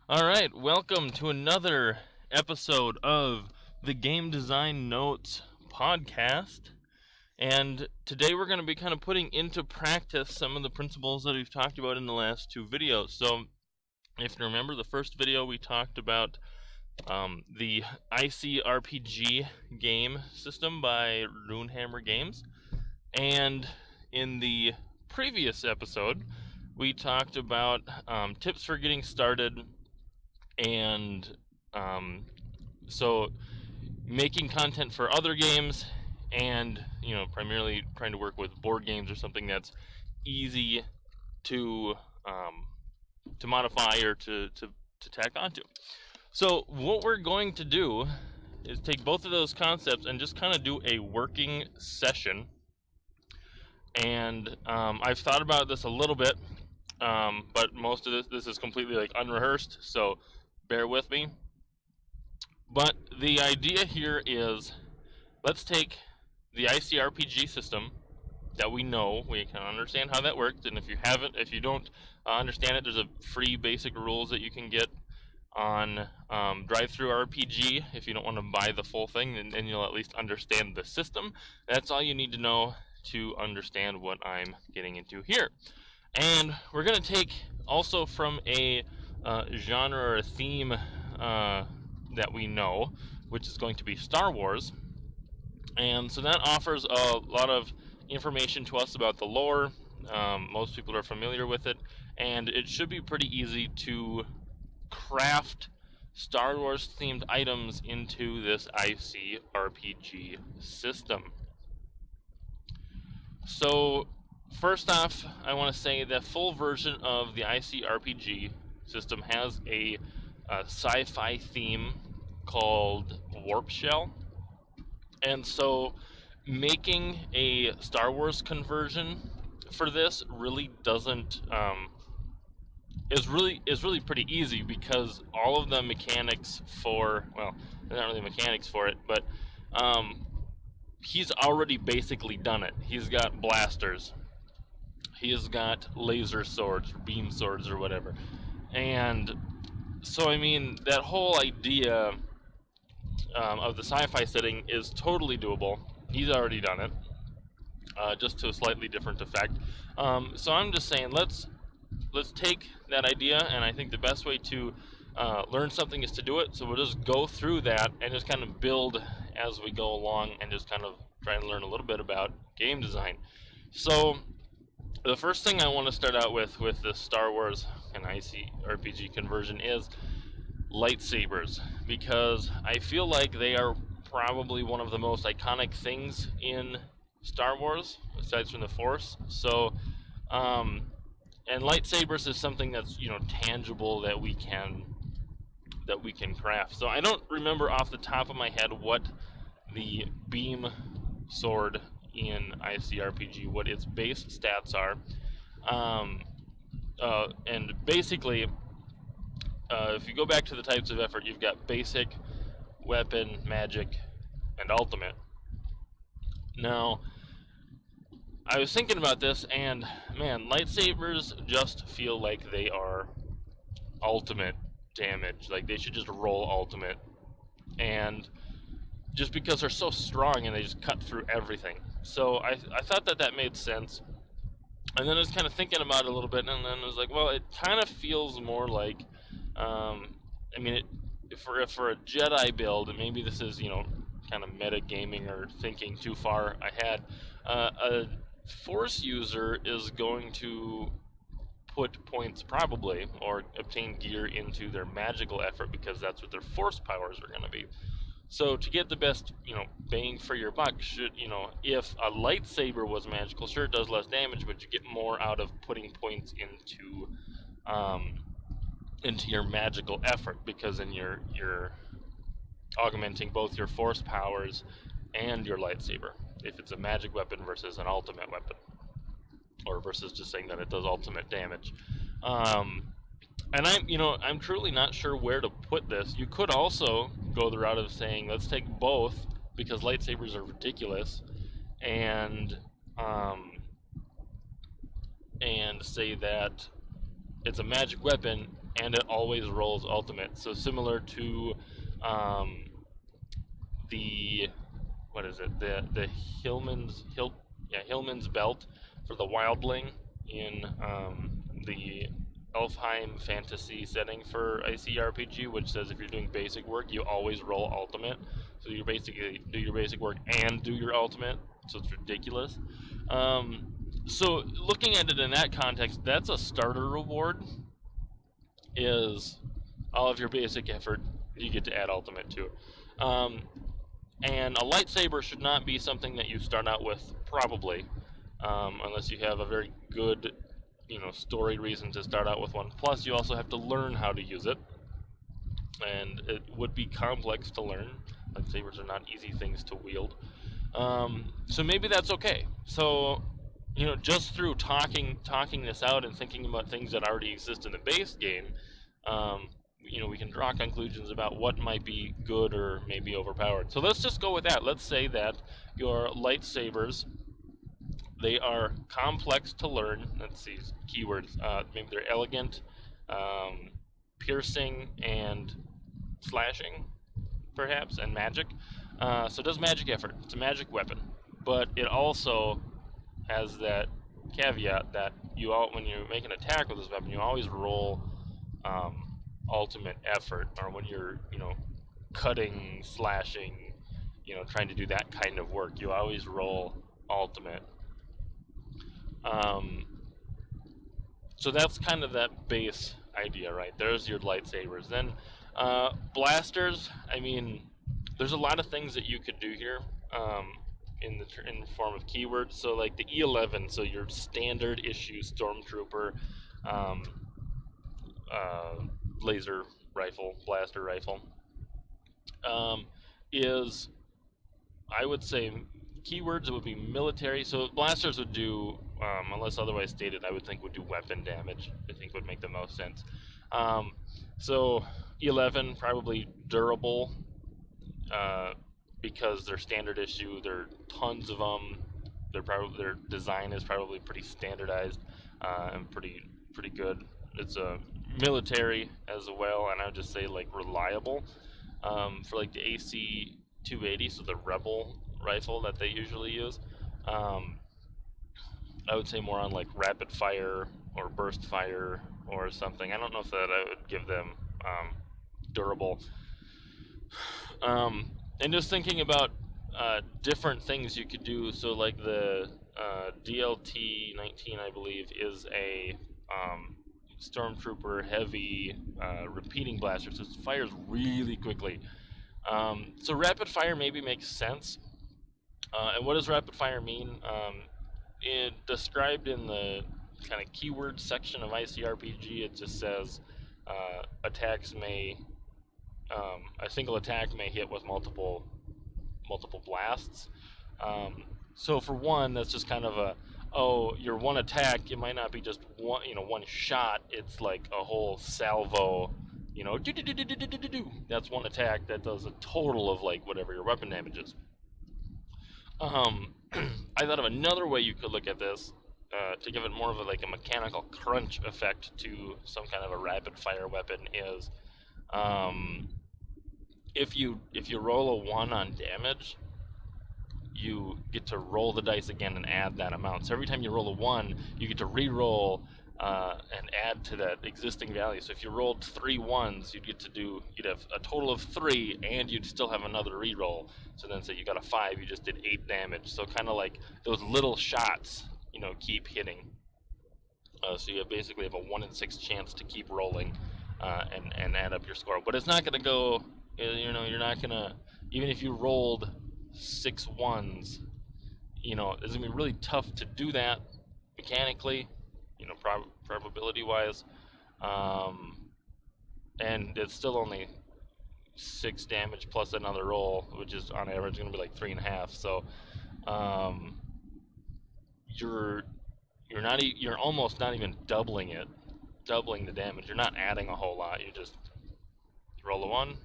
Alright, welcome to another episode of the Game Design Notes podcast. And today we're going to be kind of putting into practice some of the principles that we've talked about in the last two videos. So, if you remember, the first video we talked about the ICRPG game system by Runehammer Games. And in the previous episode, we talked about tips for getting started and so making content for other games and primarily trying to work with board games or something that's easy to modify or to tack onto. So what we're going to do is take both of those concepts and just kind of do a working session. And I've thought about this a little bit, but most of this is completely like unrehearsed, so bear with me. But the idea here is, let's take the ICRPG system that we know, we can understand how that works, and if you don't understand it, there's a free basic rules that you can get on Drive-Thru RPG. If you don't want to buy the full thing, then you'll at least understand the system. That's all you need to know to understand what I'm getting into here. And we're going to take also from a genre or a theme that we know, which is going to be Star Wars. And so that offers a lot of information to us about the lore. Most people are familiar with it, and it should be pretty easy to craft Star Wars themed items into this ICRPG system. So first off, I want to say the full version of the ICRPG system has a sci-fi theme called Warp Shell. And so making a Star Wars conversion for this really doesn't is really pretty easy, because all of the mechanics for, well, they're not really mechanics for it, but he's already basically done it. He's got blasters, he's got laser swords, beam swords, or whatever. And so, I mean, that whole idea of the sci-fi setting is totally doable. He's already done it, just to a slightly different effect. So I'm just saying, let's take that idea, and I think the best way to learn something is to do it. So we'll just go through that and just kind of build as we go along, and just kind of try and learn a little bit about game design. So the first thing I want to start out with the Star Wars and ICRPG conversion is lightsabers, because I feel like they are probably one of the most iconic things in Star Wars, aside from the Force. So, and lightsabers is something that's tangible that we can craft. So I don't remember off the top of my head what the beam sword in ICRPG, what its base stats are, and basically, if you go back to the types of effort, you've got basic, weapon, magic, and ultimate. Now, I was thinking about this, and man, lightsabers just feel like they are ultimate damage. Like, they should just roll ultimate. And just because they're so strong and they just cut through everything. So I thought that made sense. And then I was kind of thinking about it a little bit, and then I was like, well, it kind of feels more like, I mean, for a Jedi build, and maybe this is, kind of meta gaming or thinking too far ahead, a Force user is going to put points, probably, or obtain gear into their magical effort, because that's what their Force powers are going to be. So to get the best, bang for your buck, if a lightsaber was magical, sure, it does less damage, but you get more out of putting points into your magical effort, because then you're augmenting both your Force powers and your lightsaber, if it's a magic weapon versus an ultimate weapon, or versus just saying that it does ultimate damage. And I'm truly not sure where to put this. You could also go the route of saying, let's take both, because lightsabers are ridiculous, and say that it's a magic weapon, and it always rolls ultimate. So similar to the what is it? The Hillman's belt for the wildling in the Elfheim fantasy setting for ICRPG, which says if you're doing basic work, you always roll ultimate. So you basically do your basic work and do your ultimate. So it's ridiculous. So looking at it in that context, that's a starter reward. Is all of your basic effort, you get to add ultimate to. And a lightsaber should not be something that you start out with, probably, unless you have a very good, story reason to start out with one. Plus, you also have to learn how to use it, and it would be complex to learn. Lightsabers are not easy things to wield. So maybe that's okay. So, just through talking this out and thinking about things that already exist in the base game, we can draw conclusions about what might be good or maybe overpowered. So let's just go with that. Let's say that your lightsabers, they are complex to learn. Let's see, keywords. Maybe they're elegant, piercing, and slashing, perhaps, and magic. So it does magic effort. It's a magic weapon. But it also has that caveat that when you make an attack with this weapon, you always roll ultimate effort, or when you're cutting, slashing, trying to do that kind of work, you always roll ultimate. So that's kind of that base idea, right? There's your lightsabers. Then blasters, I mean, there's a lot of things that you could do here in the form of keywords. So like the E11, so your standard issue stormtrooper laser rifle, blaster rifle, is, I would say, keywords would be military. So blasters would do, unless otherwise stated, I would think would do weapon damage. I think would make the most sense. So E11 probably durable, because they're standard issue. There are tons of them. Their design is probably pretty standardized and pretty good. It's a military as well, and I would just say like reliable. For like the AC 280, so the Rebel rifle that they usually use, I would say more on like rapid fire or burst fire or something. I don't know if that I would give them durable. And just thinking about different things you could do. So like the DLT 19, I believe, is a stormtrooper heavy repeating blaster, so it fires really quickly. So rapid fire maybe makes sense. And what does rapid fire mean? It described in the kind of keyword section of ICRPG, it just says attacks may, a single attack may hit with multiple blasts. So for one, that's just kind of your one attack, it might not be just one shot, it's like a whole salvo, that's one attack that does a total of like whatever your weapon damage is. I thought of another way you could look at this to give it more of a mechanical crunch effect to some kind of a rapid fire weapon is, if you roll a 1 on damage, you get to roll the dice again and add that amount. So every time you roll a 1, you get to re-roll and add to that existing value. So if you rolled 3 1s, you'd have a total of 3, and you'd still have another re-roll. So then say you got a 5, you just did 8 damage. So kind of like those little shots, keep hitting. So you basically have a 1 in 6 chance to keep rolling and add up your score. But it's not going to go, you're not going to, even if you rolled 6 1s, it's going to be really tough to do that mechanically, probability wise, and it's still only 6 damage plus another roll, which is on average going to be like 3.5. So you're almost not even doubling the damage. You're not adding a whole lot. You just roll a 1,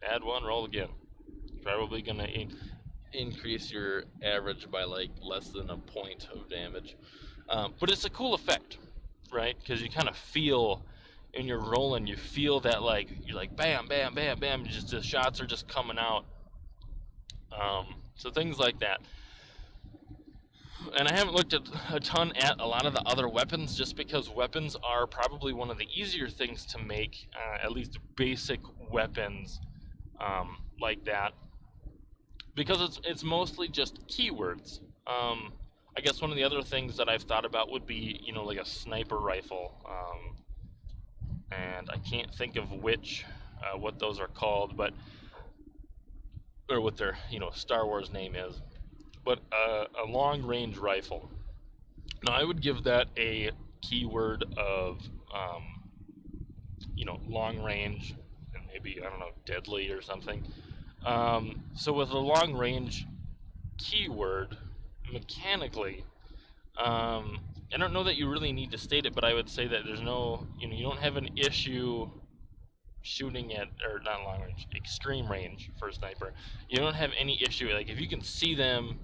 add 1, roll again. Probably going to increase your average by like less than a point of damage. But it's a cool effect, right? Because you kind of feel, and you're rolling, you feel that like you're like bam, bam, bam, bam, just the shots are just coming out. So things like that. And I haven't looked at a ton at a lot of the other weapons, just because weapons are probably one of the easier things to make, at least basic weapons like that, because it's mostly just keywords. I guess one of the other things that I've thought about would be, like a sniper rifle, and I can't think of what those are called, but or what their Star Wars name is, but a long range rifle. Now I would give that a keyword of long range, and maybe, I don't know, deadly or something. So with a long range keyword, mechanically, I don't know that you really need to state it, but I would say that there's no, you don't have an issue shooting at, or not long range, extreme range for a sniper. You don't have any issue, like if you can see them,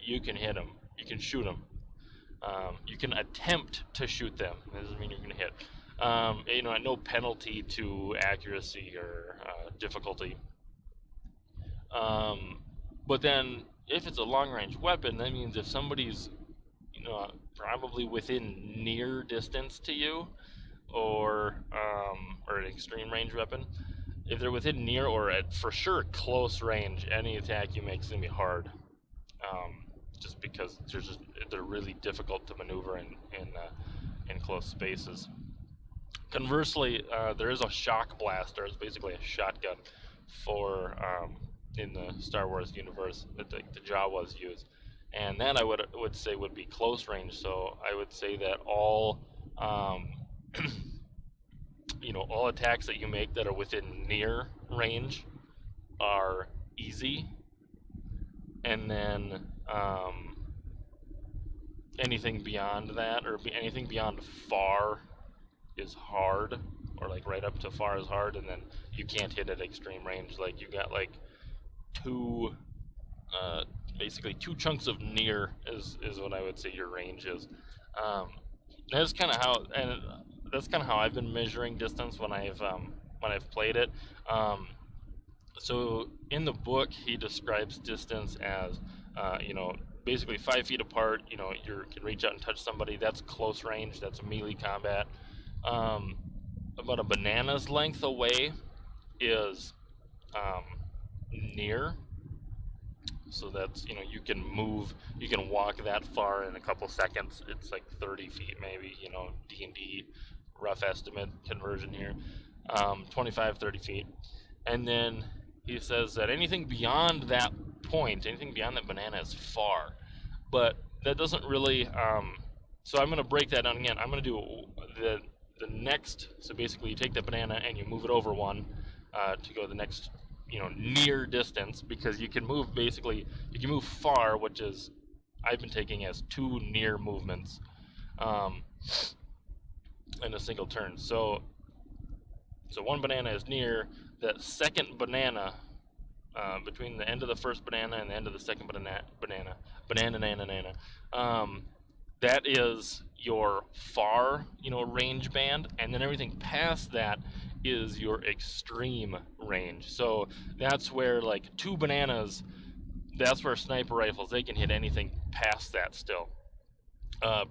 you can hit them, you can shoot them. You can attempt to shoot them. That doesn't mean you're going to hit. At no penalty to accuracy or difficulty. But then, if it's a long-range weapon, that means if somebody's, probably within near distance to you, or an extreme range weapon, if they're within near or at for sure close range, any attack you make is going to be hard. Just because they're really difficult to maneuver in close spaces. Conversely, there is a shock blaster. It's basically a shotgun for in the Star Wars universe that the Jawas use, and that I would say would be close range. So I would say that all all attacks that you make that are within near range are easy, and then anything beyond that, or anything beyond far, is hard, or like right up to far is hard, and then you can't hit at extreme range. Like you got like two, basically two chunks of near is what I would say your range is. That's kind of how I've been measuring distance when I've played it. So in the book, he describes distance as, basically 5 feet apart. You can reach out and touch somebody. That's close range. That's melee combat. About a banana's length away is near. So that's, you can walk that far in a couple seconds. It's like 30 feet maybe, D&D rough estimate conversion here. 25, 30 feet. And then he says that anything beyond that point, anything beyond that banana is far. But that doesn't really, so I'm going to break that down again. I'm going to do the next, so basically you take the banana and you move it over one to go the next, near distance, because you can move far, which is, I've been taking as 2 near movements in a single turn. So one banana is near. The second banana, between the end of the first banana and the end of the second banana, that is your far, range band, and then everything past that is your extreme range. So that's where, like, 2 bananas, that's where sniper rifles, they can hit anything past that still.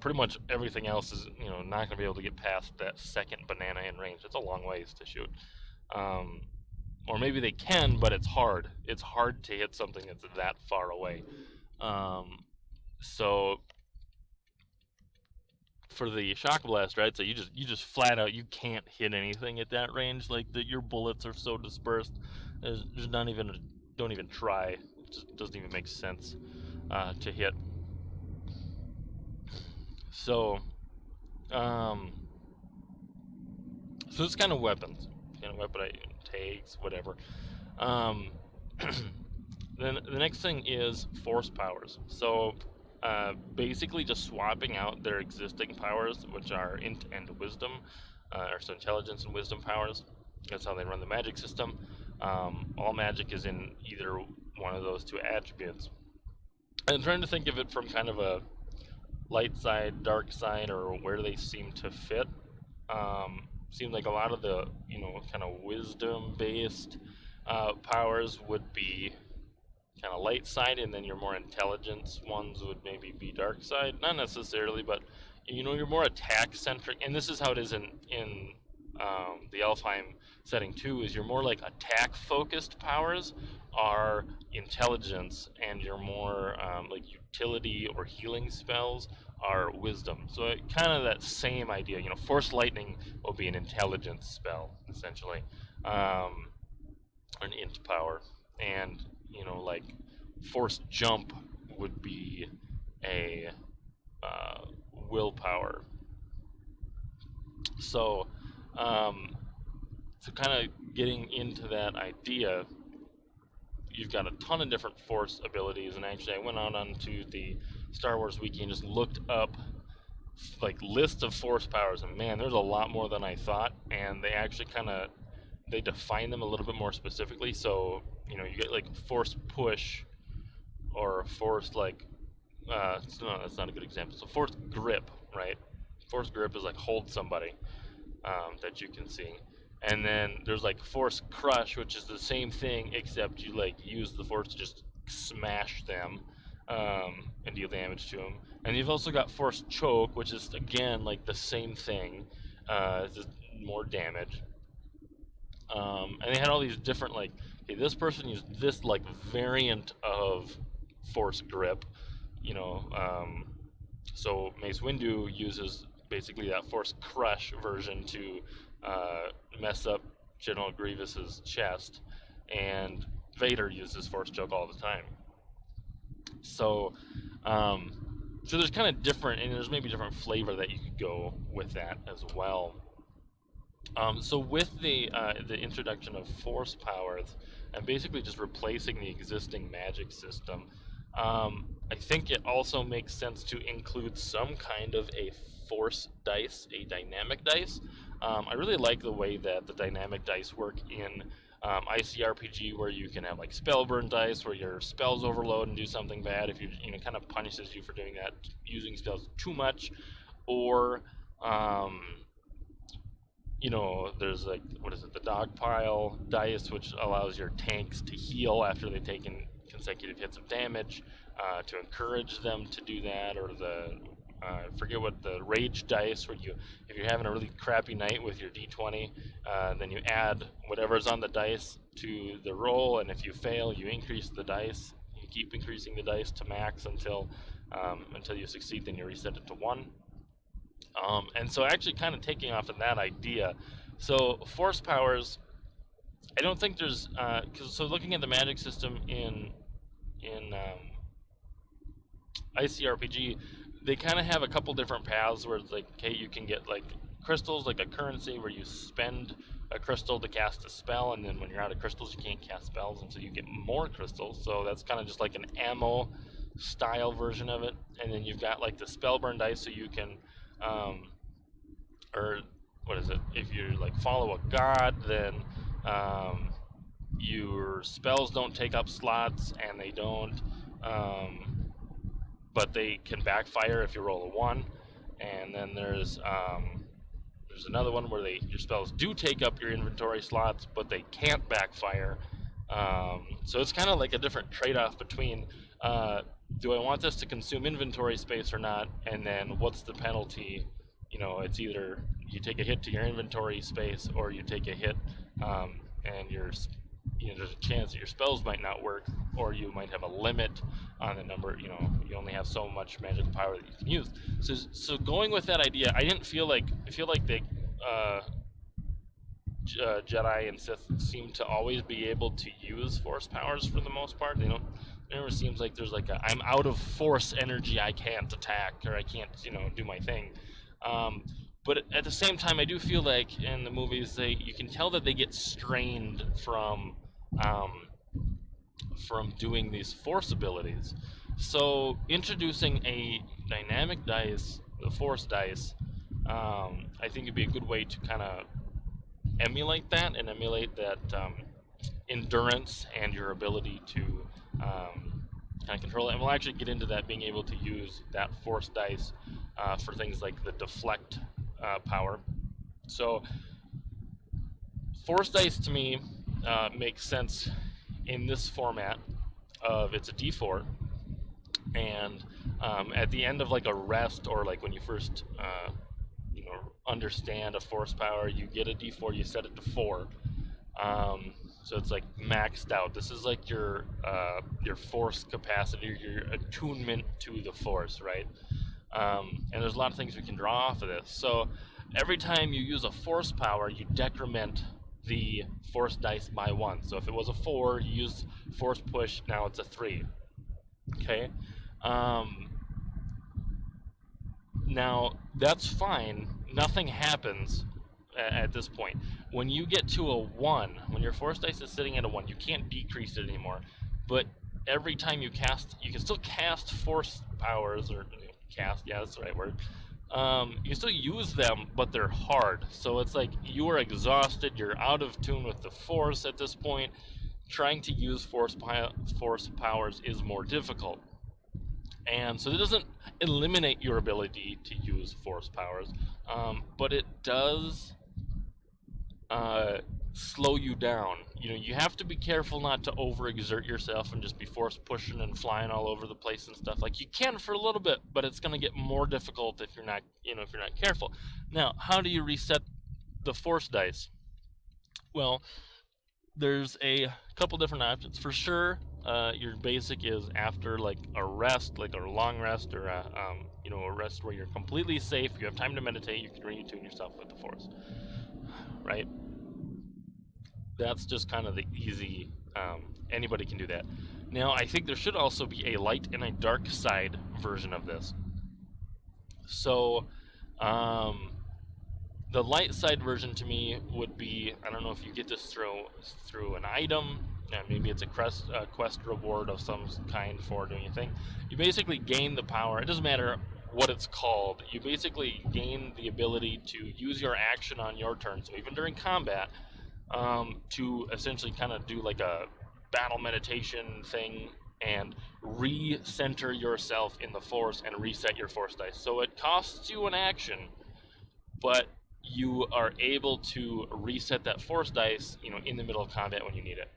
Pretty much everything else is, not going to be able to get past that second banana in range. It's a long ways to shoot. Or maybe they can, but it's hard. It's hard to hit something that's that far away. So for the shock blast, right? So you just flat out, you can't hit anything at that range. Like your bullets are so dispersed. There's not even don't even try. It just doesn't even make sense to hit. So so it's kind of weapons, takes, whatever. Then the next thing is force powers. So basically just swapping out their existing powers, which are int and wisdom, or so intelligence and wisdom powers. That's how they run the magic system. All magic is in either one of those 2 attributes. I'm trying to think of it from kind of a light side, dark side, or where they seem to fit. seemed like a lot of the kind of wisdom based powers would be kind of light side, and then your more intelligence ones would maybe be dark side. Not necessarily, but you're more attack centric, and this is how it is in the Elfheim setting too. Is you're more like attack focused powers are intelligence, and your more like utility or healing spells are wisdom. So kind of that same idea. Force lightning will be an intelligence spell essentially, an int power, and like force jump would be a willpower. So, kind of getting into that idea, you've got a ton of different force abilities, and actually I went out onto the Star Wars wiki and just looked up like list of force powers, and man, there's a lot more than I thought, and they actually they define them a little bit more specifically. So you get like force push, or force like no, that's not a good example. So force grip, right? Force grip is like hold somebody, that you can see. And then there's like force crush, which is the same thing, except you like use the force to just smash them, and deal damage to them. And you've also got force choke, which is again like the same thing, just more damage. And they had all these different like, okay, this person used this like variant of force grip, so Mace Windu uses basically that force crush version to mess up General Grievous's chest, and Vader uses force choke all the time. So, so there's kind of different, and there's maybe different flavor that you could go with that as well. So with the introduction of force powers and basically just replacing the existing magic system, I think it also makes sense to include some kind of a force dice, a dynamic dice. I really like the way that the dynamic dice work in ICRPG, where you can have like spell burn dice, where your spells overload and do something bad if kind of punishes you for doing that, using spells too much, or there's like, what is it, the dog pile dice, which allows your tanks to heal after they've taken consecutive hits of damage, to encourage them to do that, or the I forget what the rage dice, where if you're having a really crappy night with your d20, then you add whatever's on the dice to the roll, and if you fail, you increase the dice. You keep increasing the dice to max until you succeed, then you reset it to 1. And so actually kind of taking off of that idea, so force powers, I don't think there's, so looking at the magic system in ICRPG, they kind of have a couple different paths where it's like, okay, you can get like crystals, like a currency where you spend a crystal to cast a spell, and then when you're out of crystals you can't cast spells, and so you get more crystals. So that's kind of just like an ammo style version of it. And then you've got like the spell burn dice, so you can or what is it, if you like follow a god, then your spells don't take up slots, and they don't but they can backfire if you roll a 1. And then there's another one where your spells do take up your inventory slots, but they can't backfire. So it's kind of like a different trade-off between, do I want this to consume inventory space or not, and then what's the penalty? It's either you take a hit to your inventory space, or you take a hit, and there's a chance that your spells might not work, or you might have a limit on the number. You only have so much magical power that you can use. So going with that idea, I feel like they Jedi and Sith seem to always be able to use force powers for the most part. It never seems like there's like I'm out of force energy, I can't attack, or I can't do my thing. But at the same time, I do feel like in the movies you can tell that they get strained from doing these force abilities. So introducing a dynamic dice, the force dice, I think would be a good way to kind of emulate that, and emulate that endurance and your ability to kind of control it. And we'll actually get into that, being able to use that force dice for things like the deflect power. So Force dice to me makes sense in this format of it's a D4, and at the end of like a rest, or like when you first understand a force power, you get a D4, you set it to 4. So it's like maxed out. This is like your force capacity, your attunement to the force, right? And there's a lot of things we can draw off of this. So every time you use a force power, you decrement the force dice by 1. So if it was a 4, you use force push, now it's a 3. Okay? Now, that's fine. Nothing happens at this point. When you get to a 1, when your force dice is sitting at a 1, you can't decrease it anymore. But every time you cast, you can still cast force powers, or cast, yeah, that's the right word. You can still use them, but they're hard. So it's like you are exhausted, you're out of tune with the force at this point. Trying to use force powers is more difficult. And so it doesn't eliminate your ability to use force powers, but it does slow you down. You have to be careful not to overexert yourself and just be force pushing and flying all over the place and stuff. Like, you can for a little bit, but it's going to get more difficult if you're not careful. Now, how do you reset the force dice? Well, there's a couple different options. For sure, your basic is after like a rest, like a long rest, or a rest where you're completely safe, you have time to meditate, you can retune yourself with the force, right? That's just kind of the easy, anybody can do that. Now, I think there should also be a light and a dark side version of this. So, the light side version to me would be, I don't know if you get this through an item, maybe it's a quest reward of some kind for doing a thing. You basically gain the power, it doesn't matter what it's called, you basically gain the ability to use your action on your turn, so even during combat, to essentially kind of do like a battle meditation thing and re-center yourself in the force and reset your force dice. So it costs you an action, but you are able to reset that force dice, in the middle of combat when you need it.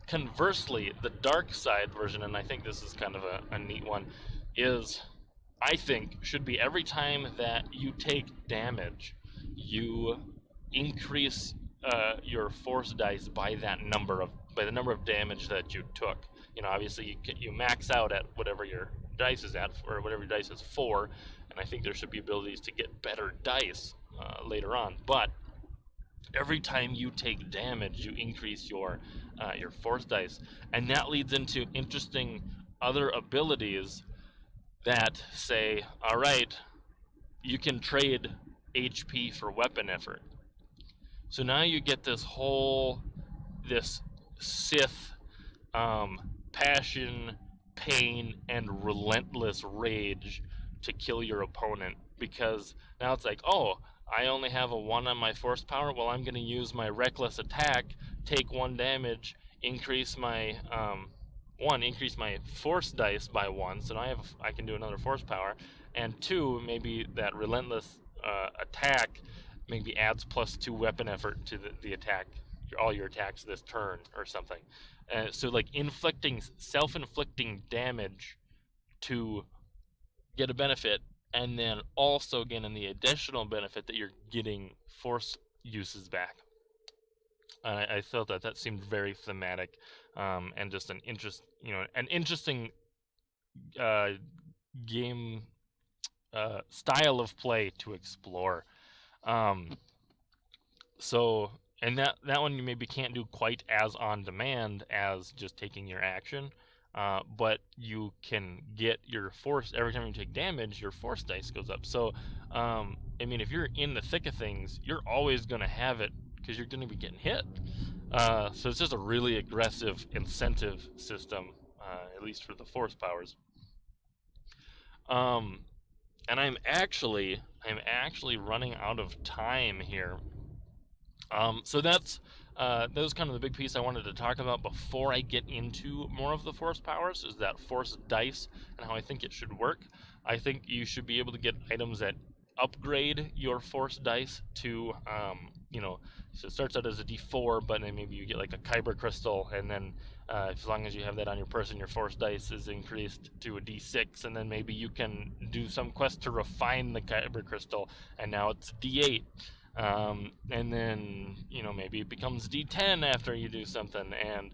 Conversely, the dark side version, and I think this is kind of a neat one, is, I think, should be every time that you take damage, you increase your force dice by the number of damage that you took. Obviously you max out at whatever your dice is at, or whatever your dice is for, and I think there should be abilities to get better dice later on. But every time you take damage, you increase your force dice, and that leads into interesting other abilities that say, all right, you can trade HP for weapon effort. So now you get this Sith passion, pain, and relentless rage to kill your opponent, because now it's like, oh, I only have a 1 on my force power, well, I'm going to use my reckless attack, take 1 damage, increase my force dice by 1, so now I can do another force power, and 2, maybe that relentless attack maybe adds +2 weapon effort to the attack, all your attacks this turn or something. So like self-inflicting damage to get a benefit, and then also getting the additional benefit that you're getting force uses back. I felt that seemed very thematic, and just an interesting game style of play to explore. So, and that one you maybe can't do quite as on demand as just taking your action, but you can get your force every time you take damage. Your force dice goes up. So, if you're in the thick of things, you're always going to have it because you're going to be getting hit. So it's just a really aggressive incentive system, at least for the force powers. And I'm actually running out of time here. So that was kind of the big piece I wanted to talk about before I get into more of the force powers, is that force dice and how I think it should work. I think you should be able to get items that upgrade your force dice to so it starts out as a D4, but then maybe you get like a kyber crystal, and then as long as you have that on your person, your force dice is increased to a D6, and then maybe you can do some quest to refine the kyber crystal, and now it's D8. And then maybe it becomes D10 after you do something, and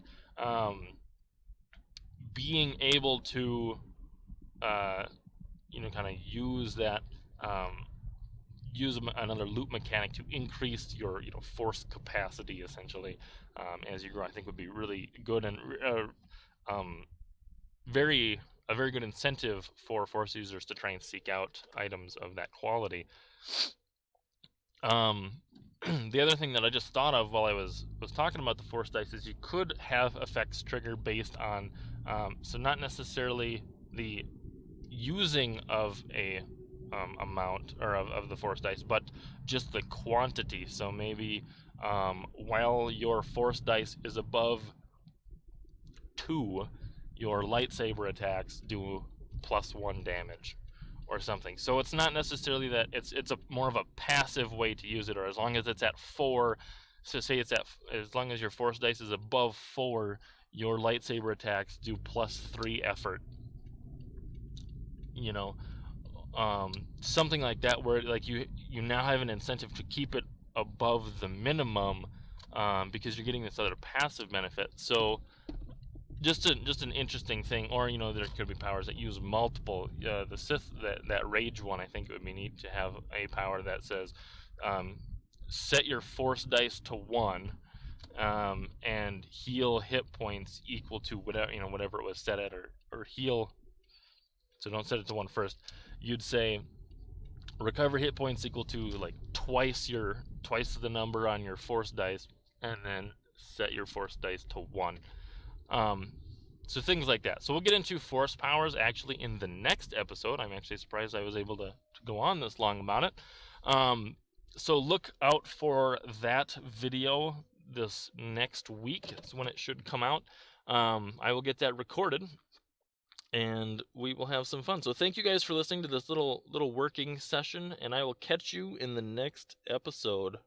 being able to kind of use that use another loop mechanic to increase your force capacity essentially as you grow, I think would be really good, and very a very good incentive for force users to try and seek out items of that quality. The other thing that I just thought of while I was talking about the force dice is you could have effects trigger based on so not necessarily the using of a amount or of the force dice, but just the quantity. So maybe while your force dice is above 2, your lightsaber attacks do +1 damage or something. So it's not necessarily that it's a more of a passive way to use it, or as long as it's at 4. So say it's at, as long as your force dice is above 4, your lightsaber attacks do +3 effort. Something like that, where like you now have an incentive to keep it above the minimum because you're getting this other passive benefit. So just an interesting thing. Or there could be powers that use multiple. The Sith, that rage one, I think it would be neat to have a power that says set your force dice to 1 and heal hit points equal to whatever it was set at, or heal. So don't set it to 1 first. You'd say recover hit points equal to like twice the number on your force dice, and then set your force dice to 1. So things like that. So we'll get into force powers actually in the next episode. I'm actually surprised I was able to go on this long about it. So look out for that video this next week. It's when it should come out. I will get that recorded, and we will have some fun. So thank you guys for listening to this little working session, and I will catch you in the next episode.